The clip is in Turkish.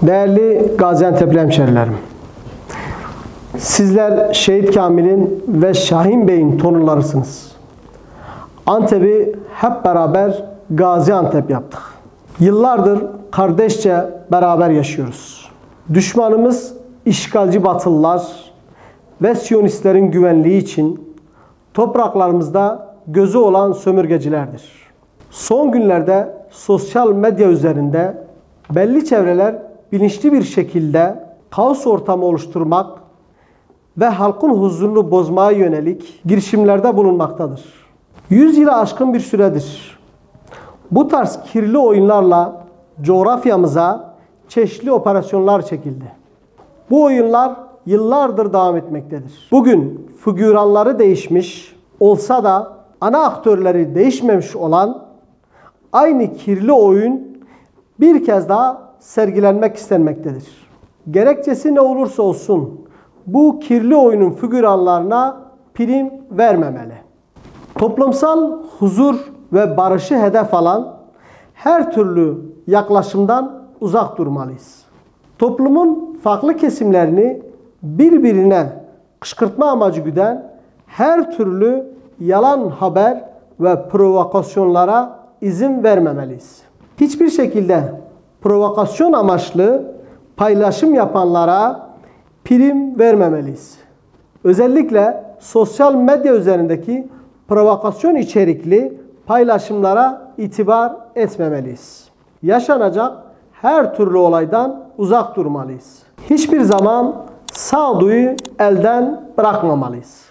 Değerli Gaziantep'li hemşerilerim, sizler Şehit Kamil'in ve Şahin Bey'in torunlarısınız. Antep'i hep beraber Gaziantep yaptık. Yıllardır kardeşçe beraber yaşıyoruz. Düşmanımız işgalci Batılılar ve Siyonistlerin güvenliği için topraklarımızda gözü olan sömürgecilerdir. Son günlerde sosyal medya üzerinde belli çevreler bilinçli bir şekilde kaos ortamı oluşturmak ve halkın huzurunu bozmaya yönelik girişimlerde bulunmaktadır. 100 yılı aşkın bir süredir bu tarz kirli oyunlarla coğrafyamıza çeşitli operasyonlar çekildi. Bu oyunlar yıllardır devam etmektedir. Bugün figüranları değişmiş olsa da ana aktörleri değişmemiş olan aynı kirli oyun bir kez daha sergilenmek istenmektedir. Gerekçesi ne olursa olsun bu kirli oyunun figüranlarına prim vermemeli. Toplumsal huzur ve barışı hedef alan her türlü yaklaşımdan uzak durmalıyız. Toplumun farklı kesimlerini birbirine kışkırtma amacı güden her türlü yalan haber ve provokasyonlara izin vermemeliyiz. Hiçbir şekilde provokasyon amaçlı paylaşım yapanlara prim vermemeliyiz. Özellikle sosyal medya üzerindeki provokasyon içerikli paylaşımlara itibar etmemeliyiz. Yaşanacak her türlü olaydan uzak durmalıyız. Hiçbir zaman sağduyu elden bırakmamalıyız.